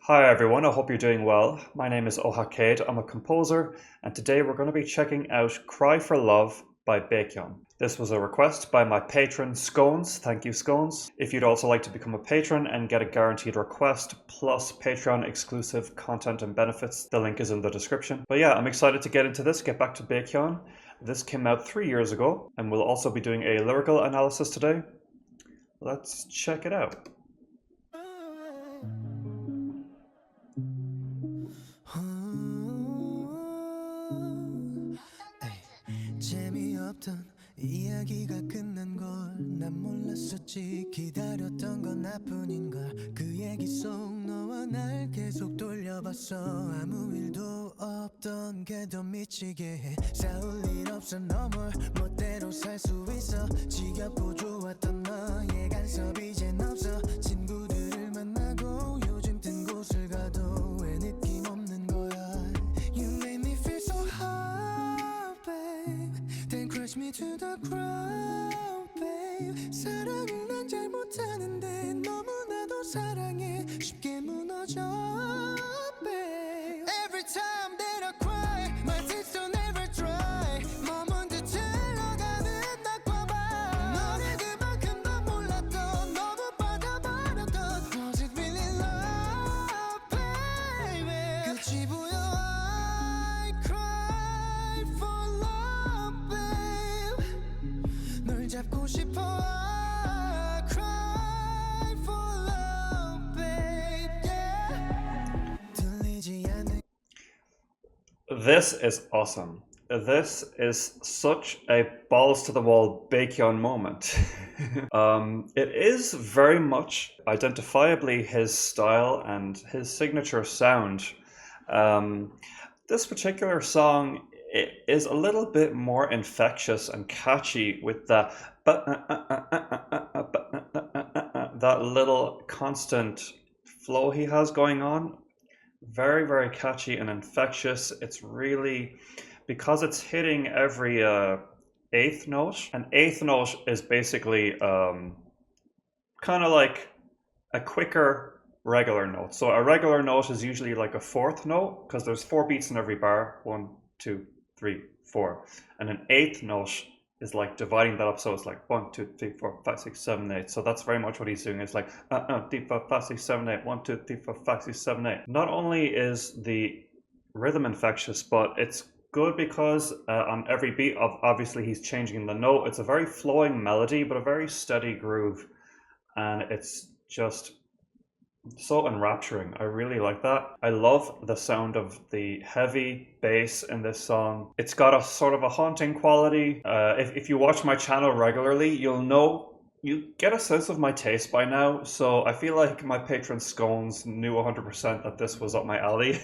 Hi everyone, I hope you're doing well. My name is Ohakade, I'm a composer, and today we're going to be checking out Cry for Love by Baekhyun. This was a request by my patron Scones, thank you Scones. If you'd also like to become a patron and get a guaranteed request plus Patreon exclusive content and benefits, the link is in the description. But yeah, I'm excited to get into this, get back to Baekhyun. This came out 3 years ago, and we'll also be doing a lyrical analysis today. Let's check it out. 재미없던 이야기가 끝난 걸 난 몰랐었지 기다렸던 건 나뿐인걸 그 얘기 속 너와 날 계속 돌려봤어 아무 일도 없던 게 더 미치게 해 싸울 일 없어 너 뭘 멋대로 살 수 있어 지겹고 좋았던 너의 간섭 이젠 없어 친구들을 만나고 요즘 뜬 곳을 가도 왜 느낌 없는 거야 You made me feel so high babe Then crush me to the ground babe 사랑을 난 잘 못하는데 너무나도 사랑해 쉽게 무너져 babe Every time that I cry my tears don't ever dry 머문 듯 흘러가는 낮과 밤 너를 그만큼 더 몰랐던 너무 빠져버렸던 Was it really love baby 끝이 보여 I cry for love babe 널 잡고 싶어 I cry for love babe yeah 들리지 않는 This is awesome. This is such a balls to the wall Baekhyun moment. It is very much identifiably his style and his signature sound. This particular song is a little bit more infectious and catchy with that little constant flow he has going on. Very, very catchy and infectious. It's really, because it's hitting every eighth note. An eighth note is basically kind of like a quicker regular note. So a regular note is usually like a fourth note because there's 4 beats in every bar. 1, 2, 3, 4. And an eighth note is like dividing that up, so it's like 1, 2, 3, 4, 5, 6, 7, 8. So that's very much what he's doing. It's like 3, 4, 5, 6, 7, 8. 1, 2, 3, 4, 5, 6, 7, 8. Not only is the rhythm infectious, but it's good because on every beat, obviously he's changing the note. It's a very flowing melody, but a very steady groove, and it's just so enrapturing. I really like that. I love the sound of the heavy bass in this song. It's got a sort of a haunting quality. If you watch my channel regularly, you get a sense of my taste by now. So I feel like my patron Scones knew 100% that this was up my alley.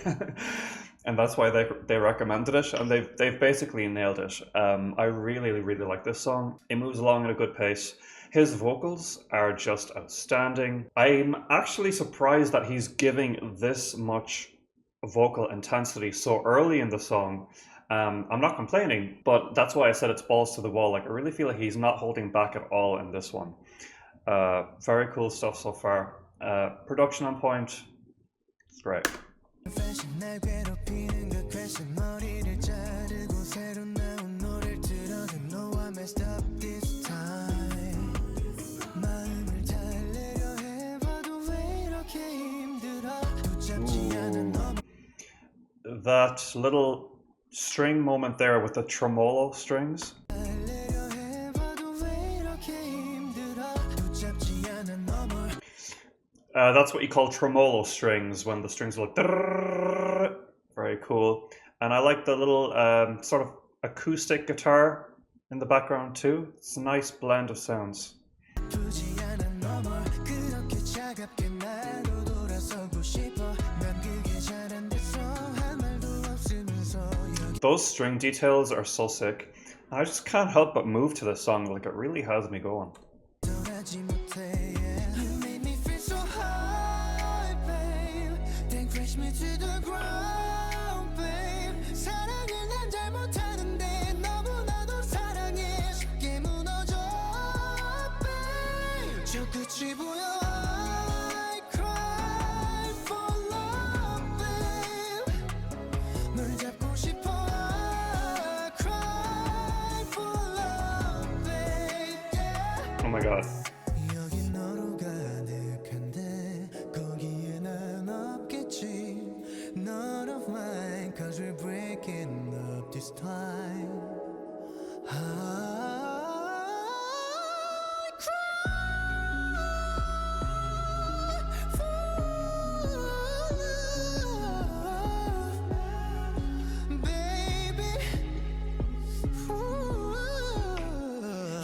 And that's why they recommended it, and they've basically nailed it. I really, really like this song. It moves along at a good pace. His vocals are just outstanding. I'm actually surprised that he's giving this much vocal intensity so early in the song. I'm not complaining, but that's why I said it's balls to the wall. Like, I really feel like he's not holding back at all in this one. Very cool stuff so far. Production on point. It's great. 날 괴롭히는 그 question 머리를 자르고 새로 나온 노래를 들어도 너와 messed up this time 마음을 달래려 해봐도 왜 이렇게 힘들어 붙잡지 않아 너 That little string moment there with the tremolo strings. 달래려 해봐도 왜 이렇게 힘들어 붙잡지 않아 너무 That's what you call tremolo strings, when the strings are like drrrr. Very cool. And I like the little sort of acoustic guitar in the background too. It's a nice blend of sounds. 두지 않아 너무 그렇게 차갑게 나도 돌아서고 싶어 난 그게 잘 안 돼서 할 말도 없으면서 Those string details are so sick. I just can't help but move to this song. Like, it really has me going. 여전하지 못해 You made me feel so high babe Then crash me to the ground babe 사랑을 난 잘 못하는데 너무나도 사랑해 쉽게 무너져 babe 저 끝이 보여 I cry for love god. 여기 너로 가득한데 거기에 난 없겠지 None of mine cause we're breaking up this time I cry for love Baby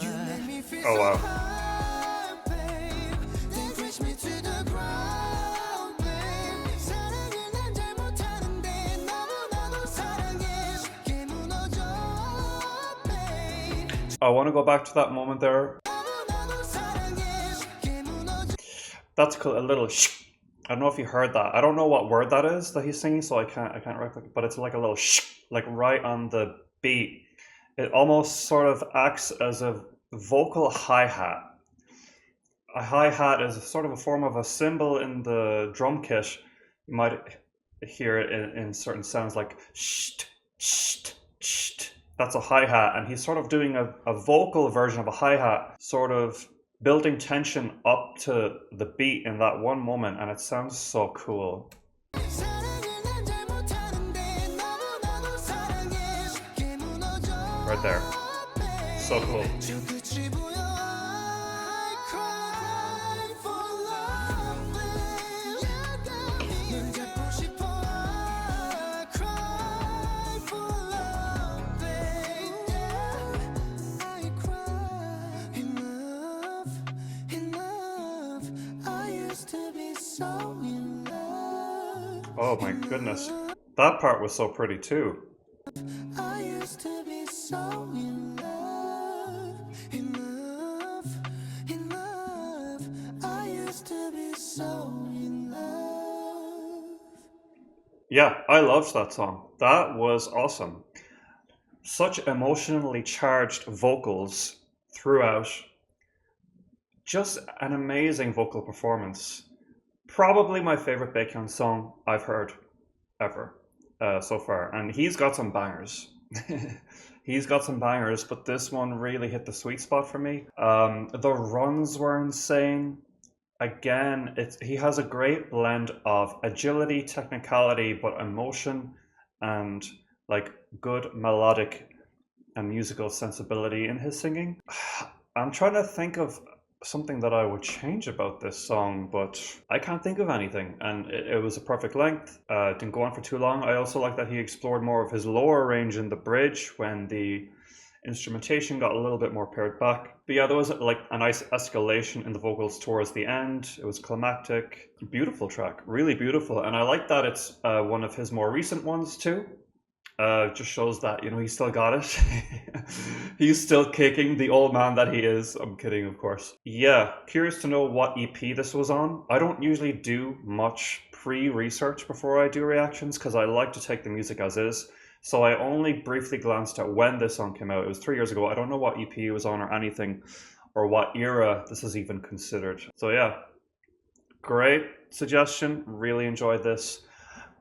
You make me feel Oh so wow. high, babe. Then crash me to the ground, babe. 사랑을 난 잘 못하는데 너무나도 사랑해. 쉽게 무너져, babe. I want to go back to that moment there. 너무나도 사랑해. 쉽게 무너져. That's a little sh. I don't know if you heard that. I don't know what word that is that he's singing, so I can't replicate. But it's like a little sh, like right on the beat. It almost sort of acts as a vocal hi-hat. A hi-hat is sort of a form of a cymbal in the drum kit. You might hear it in certain sounds like sh, sh, sh. That's a hi-hat, and he's sort of doing a vocal version of a hi-hat, sort of building tension up to the beat in that one moment, and it sounds so cool. 사랑을 난 잘 못하는데 너무나도 사랑해. 쉽게 무너져, Right there. So cool. 저 끝이 보여. I cry for love, babe. 널 잡고 싶어. I cry for love, babe. I cry in love. I used to be so in love. Oh my goodness. That part was so pretty too. I used to be so in love, in love, in love. I used to be so in love. Yeah, I loved that song. That was awesome. Such emotionally charged vocals throughout. Just an amazing vocal performance. Probably my favorite Baekhyun song I've heard ever so far. And he's got some bangers. He's got some bangers, but this one really hit the sweet spot for me. The runs were insane. Again, he has a great blend of agility, technicality, but emotion and like good melodic and musical sensibility in his singing. I'm trying to think of something that I would change about this song, but I can't think of anything. And it was a perfect length. It didn't go on for too long. I also like that he explored more of his lower range in the bridge when the instrumentation got a little bit more pared back. But yeah, there was like a nice escalation in the vocals towards the end. It was climactic. Beautiful track, really beautiful. And I like that it's one of his more recent ones too. Just shows that, you know, he still got it. He's still kicking, the old man that he is. I'm kidding, of course. Yeah, curious to know what EP this was on. I don't usually do much pre-research before I do reactions because I like to take the music as is. So I only briefly glanced at when this song came out. It was 3 years ago. I don't know what EP it was on or anything, or what era this is even considered. So yeah, great suggestion. Really enjoyed this.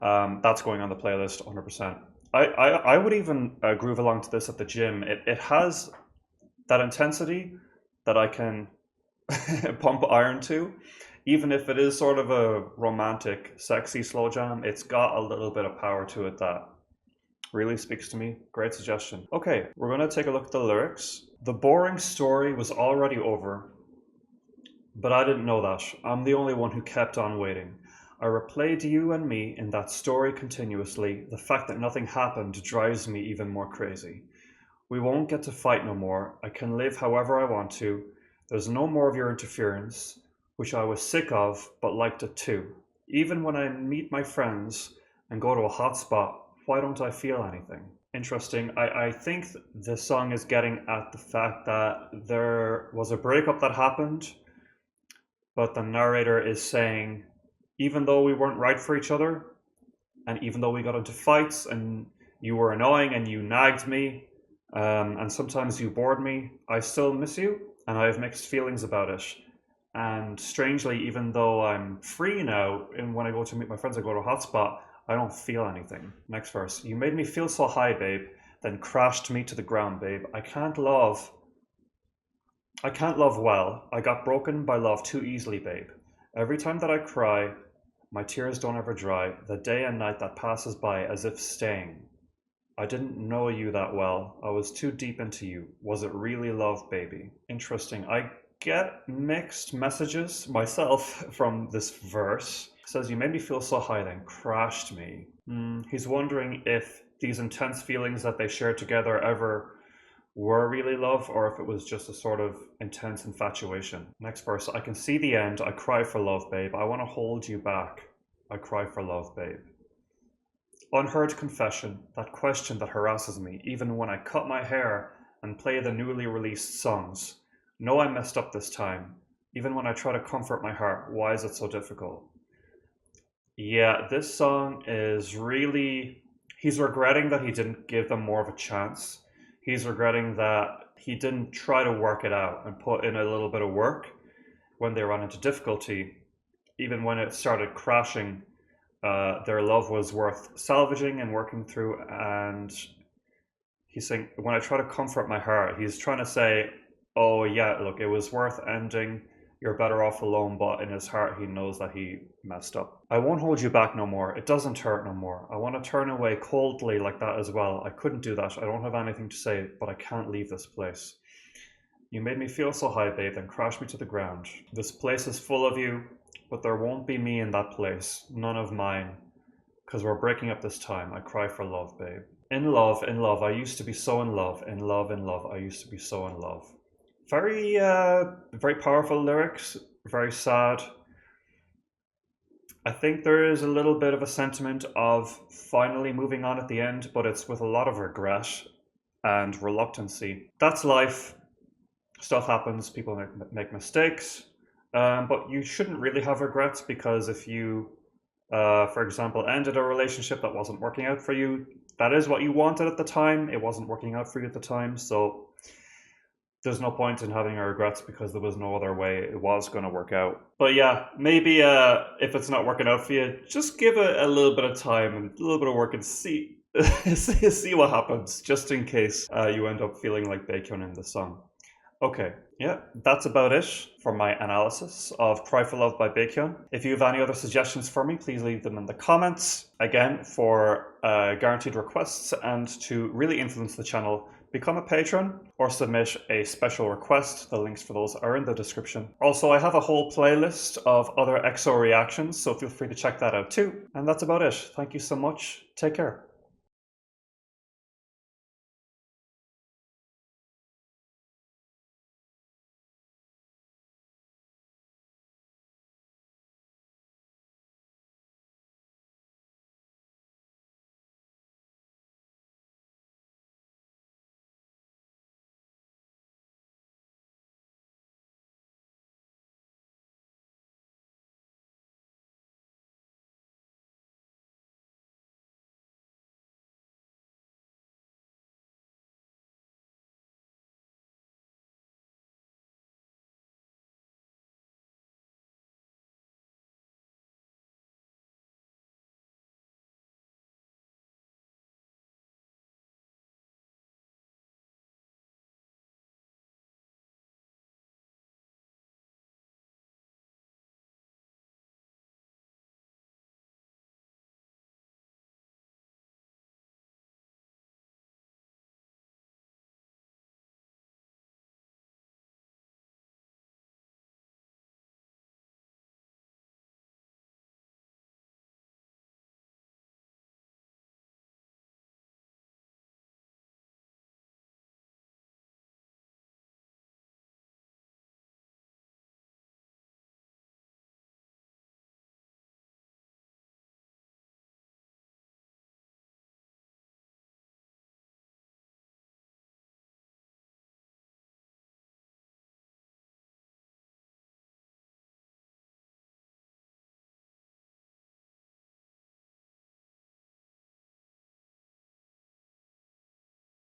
That's going on the playlist 100%. I would even groove along to this at the gym. It has that intensity that I can pump iron to. Even if it is sort of a romantic, sexy slow jam, it's got a little bit of power to it that really speaks to me. Great suggestion. Okay, we're going to take a look at the lyrics. The boring story was already over, but I didn't know that. I'm the only one who kept on waiting. I replayed you and me in that story continuously. The fact that nothing happened drives me even more crazy. We won't get to fight no more. I can live however I want to. There's no more of your interference, which I was sick of, but liked it too. Even when I meet my friends and go to a hot spot, why don't I feel anything? Interesting. I think this song is getting at the fact that there was a breakup that happened, but the narrator is saying, even though we weren't right for each other, and even though we got into fights and you were annoying and you nagged me, and sometimes you bored me, I still miss you and I have mixed feelings about it. And strangely, even though I'm free now, and when I go to meet my friends, I go to a hotspot, I don't feel anything. Next verse. You made me feel so high, babe, then crashed me to the ground, babe. I can't love I can't love well. I got broken by love too easily, babe. Every time that I cry, my tears don't ever dry. The day and night that passes by as if staying. I didn't know you that well. I was too deep into you. Was it really love, baby? Interesting. I get mixed messages myself from this verse. It says, you made me feel so high, then crashed me. He's wondering if these intense feelings that they shared together ever were really love or if it was just a sort of intense infatuation. Next verse. I can see the end. I cry for love, babe. I want to hold you back. I cry for love, babe. Unheard confession, that question that harasses me, even when I cut my hair and play the newly released songs. Know I messed up this time. Even when I try to comfort my heart, why is it so difficult? Yeah, this song is really. He's regretting that he didn't give them more of a chance. He's regretting that he didn't try to work it out and put in a little bit of work when they ran into difficulty. Even when it started crashing, their love was worth salvaging and working through. And he's saying, when I try to comfort my heart, he's trying to say, oh, yeah, look, it was worth ending. You're better off alone. But in his heart, he knows that he messed up. I won't hold you back no more. It doesn't hurt no more. I want to turn away coldly like that as well. I couldn't do that. I don't have anything to say, but I can't leave this place. You made me feel so high, babe, then crashed me to the ground. This place is full of you, but there won't be me in that place. None of mine. Because we're breaking up this time. I cry for love, babe. In love, I used to be so in love. In love, I used to be so in love. Very, very powerful lyrics. Very sad. I think there is a little bit of a sentiment of finally moving on at the end, but it's with a lot of regret and reluctancy. That's life. Stuff happens. People make mistakes. But you shouldn't really have regrets because if you, for example, ended a relationship that wasn't working out for you, that is what you wanted at the time. It wasn't working out for you at the time. So there's no point in having regrets because there was no other way it was going to work out. But yeah, maybe if it's not working out for you, just give it a little bit of time and a little bit of work and see see what happens, just in case you end up feeling like Baekhyun in the song. Okay, yeah, that's about it for my analysis of Cry for Love by Baekhyun. If you have any other suggestions for me, please leave them in the comments. Again, for guaranteed requests and to really influence the channel, become a patron or submit a special request. The links for those are in the description. Also, I have a whole playlist of other EXO reactions, so feel free to check that out too. And that's about it. Thank you so much. Take care.